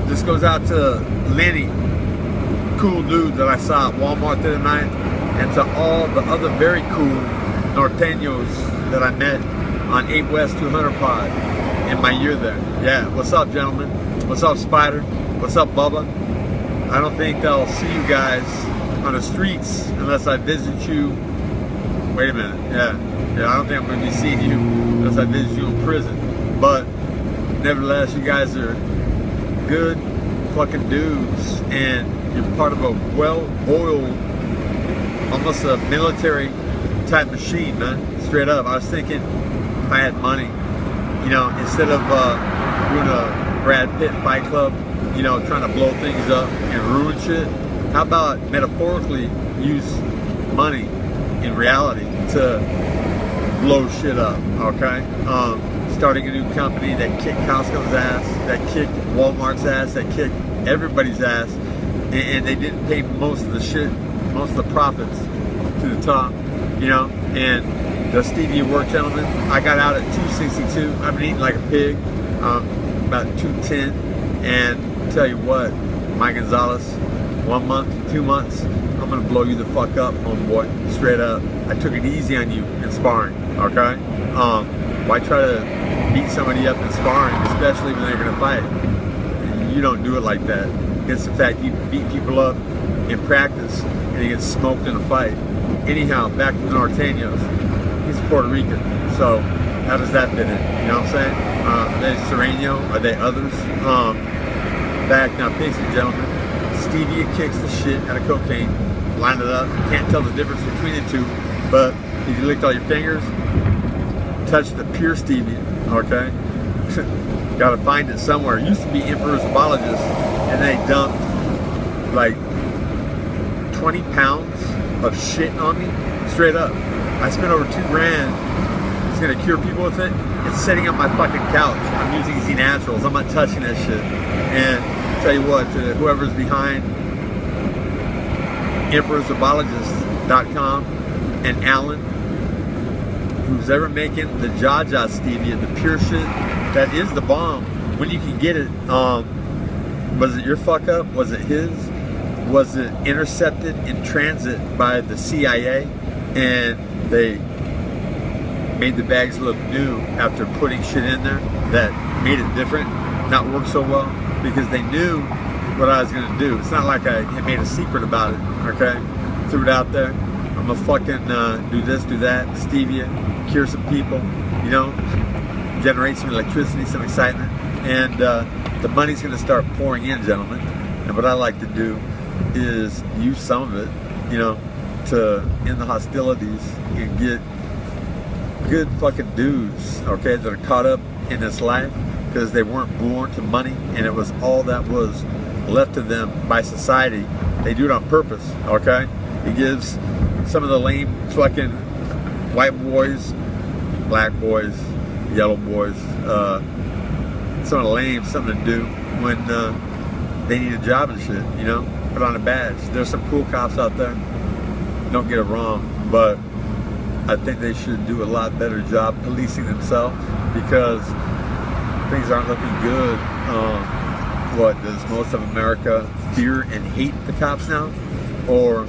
This goes out to Lenny, cool dude that I saw at Walmart the other night, and to all the other very cool Norteños that I met on 8 West 200 Pod in my year there. Yeah, what's up, gentlemen? What's up, Spider? What's up, Bubba? I don't think I'll see you guys on the streets unless I visit you. Wait a minute. Yeah, I don't think I'm going to be seeing you unless I visit you in prison. But nevertheless, you guys are good fucking dudes, and you're part of a well-oiled, almost a military type machine, man. Straight up. I was thinking if I had money, you know, instead of doing a Brad Pitt Fight Club, you know, trying to blow things up and ruin shit, how about metaphorically use money in reality to blow shit up, okay? Starting a new company that kicked Costco's ass, that kicked Walmart's ass, that kicked everybody's ass, and they didn't pay most of the shit, most of the profits to the top, you know? And does stevia work, gentlemen? I got out at 262. I've been eating like a pig, about 210, and tell you what, Mike Gonzalez, 1 month, 2 months, I'm gonna blow you the fuck up, homeboy, straight up. I took it easy on you in sparring, okay? Why try to beat somebody up in sparring, especially when they're gonna fight? You don't do it like that. It's the fact you beat people up in practice and you get smoked in a fight. Anyhow, back to the Norteños. He's Puerto Rican, so how does that fit in? You know what I'm saying? Are they Sereno? Are they others? Back now, ladies and gentlemen, stevia kicks the shit out of cocaine. Line it up. Can't tell the difference between the two, but if you licked all your fingers, touch the pure stevia, okay? Gotta find it somewhere. It used to be Emperor's Zoologist, and they dumped like 20 pounds of shit on me, straight up. I spent over $2 grand. It's gonna cure people with it. It's sitting on my fucking couch. I'm using Z Naturals. I'm not touching that shit. And tell you what, whoever's behind EmperorZoologist.com and Alan, who's ever making the Jaja stevia, the pure shit, that is the bomb when you can get it. Was it your fuck up? Was it his? Was it intercepted in transit by the CIA and they made the bags look new after putting shit in there that made it different, not work so well, because they knew what I was gonna do. It's not like I had made a secret about it, okay? Threw it out there. I'm gonna fucking do this, do that, stevia, cure some people, you know, generate some electricity, some excitement, and the money's gonna start pouring in, gentlemen. And what I like to do is use some of it, you know, to end the hostilities and get good fucking dudes, okay, that are caught up in this life because they weren't born to money and it was all that was left to them by society. They do it on purpose, okay? It gives some of the lame fucking white boys, black boys, yellow boys, some of the lame something to do when they need a job and shit, you know? Put on a badge. There's some cool cops out there, don't get it wrong, but I think they should do a lot better job policing themselves because things aren't looking good. What, does most of America fear and hate the cops now? Or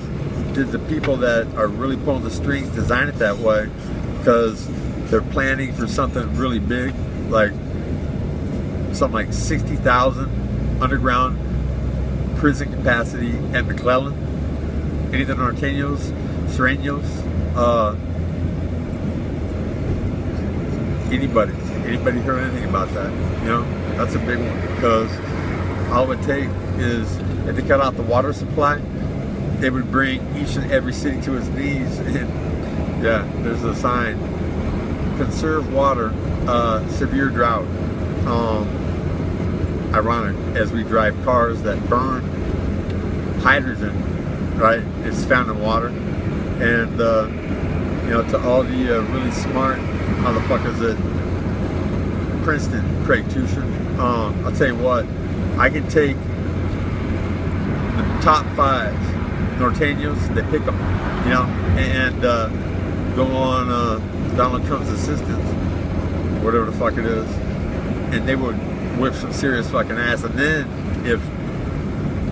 did the people that are really pulling the strings design it that way because they're planning for something really big, like something like 60,000 underground prison capacity at McClellan? Any of the Norteños, Serenos, anybody heard anything about that? You know, that's a big one because all it would take is if they cut off the water supply, they would bring each and every city to its knees. And yeah, there's a sign: conserve water, severe drought. Ironic, as we drive cars that burn hydrogen, right? It's found in water. And you know, to all the really smart motherfuckers at Princeton, Craig Tusher, I'll tell you what, I can take the top 5 Norteños, they pick them, you know, and go on Donald Trump's assistants, whatever the fuck it is, and they would whip some serious fucking ass. And then if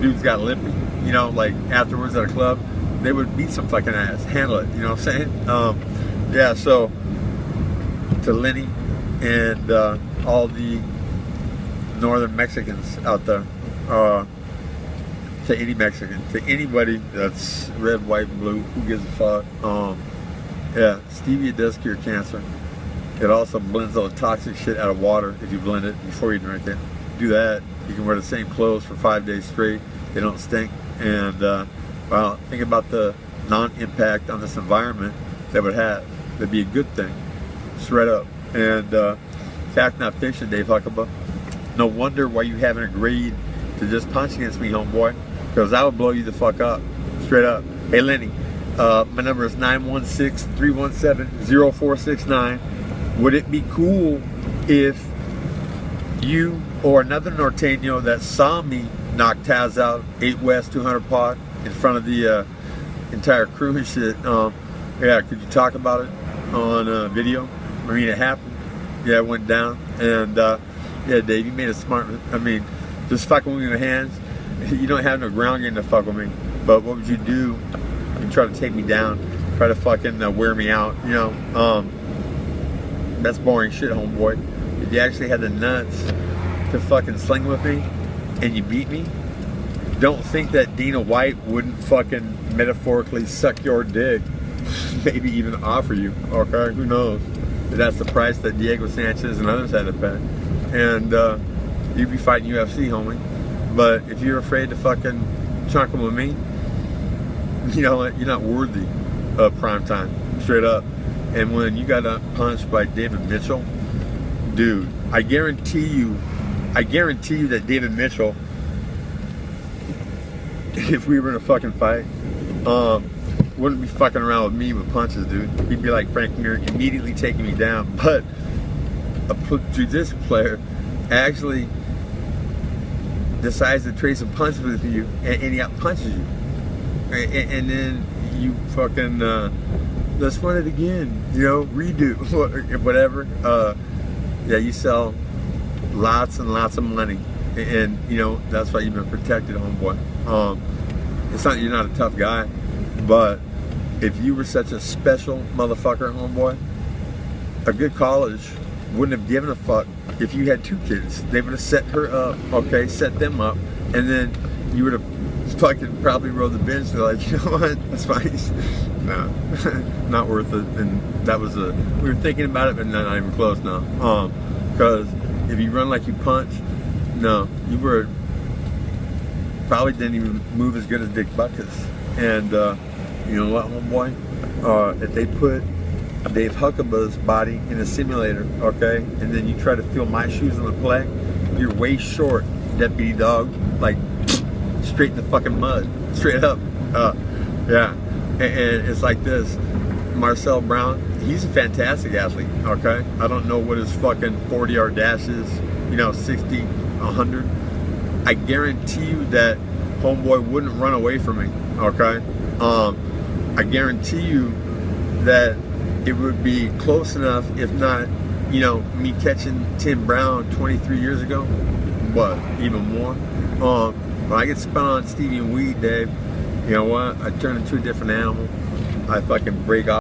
dudes got limpy, you know, like afterwards at a club, they would beat some fucking ass, handle it, you know what I'm saying? Yeah, so to Lenny and all the northern Mexicans out there, to any Mexican, to anybody that's red, white, and blue, who gives a fuck? Yeah, stevia does cure cancer. It also blends all the toxic shit out of water if you blend it before you drink it. Do that, you can wear the same clothes for 5 days straight. They don't stink. And well, think about the non-impact on this environment that would have. That'd be a good thing, straight up. And fact not fiction, Dave Huckabee. No wonder why you haven't agreed to just punch against me, homeboy, because I would blow you the fuck up, straight up. Hey Lenny, my number is 916-317-0469. Would it be cool if you or another Norteño that saw me knock Taz out 8 West 200 pod in front of the entire crew and shit, yeah, could you talk about it on video? I mean, it happened. Yeah, it went down. And yeah, Dave, you made a smart, I mean, just fucking with your hands. You don't have no ground game to fuck with me. But what would you do? You try to take me down, try to fucking wear me out, you know? That's boring shit, homeboy. If you actually had the nuts to fucking sling with me and you beat me, don't think that Dana White wouldn't fucking metaphorically suck your dick. Maybe even offer you, okay? Who knows? But that's the price that Diego Sanchez and others had to pay. And you'd be fighting UFC, homie. But if you're afraid to fucking chunk them with me, you know what? You're not worthy of prime time, straight up. And when you got punched by David Mitchell, dude, I guarantee you that David Mitchell, if we were in a fucking fight, wouldn't be fucking around with me with punches, dude. He'd be like Frank Mir, immediately taking me down. But a jiu-jitsu player actually decides to trade some punches with you, and he out punches you, and then you fucking let's run it again, you know, redo, whatever. Yeah, you sell lots and lots of money, and you know that's why you've been protected, homeboy. It's not, you're not a tough guy, but if you were such a special motherfucker, homeboy, a good college wouldn't have given a fuck if you had 2 kids. They would have set her up, okay, set them up, and then you would have fucking probably rode the bench. They're like, you know what, that's fine. No, not worth it. And that was we were thinking about it, but not even close now. Because if you run like you punch, no, you were probably didn't even move as good as Dick Butkus. And you know what, homeboy? If they put Dave Huckabee's body in a simulator, okay, and then you try to fill my shoes on the play, you're way short, deputy dog, like straight in the fucking mud, straight up. Yeah, and it's like this. Marcel Brown, he's a fantastic athlete, okay? I don't know what his fucking 40-yard dash is, you know, 60, 100. I guarantee you that homeboy wouldn't run away from me, okay? I guarantee you that it would be close enough, if not, you know, me catching Tim Brown 23 years ago, but even more. When I get spun on Stevie and weed, Dave, you know what? I turn into a different animal. I fucking break off.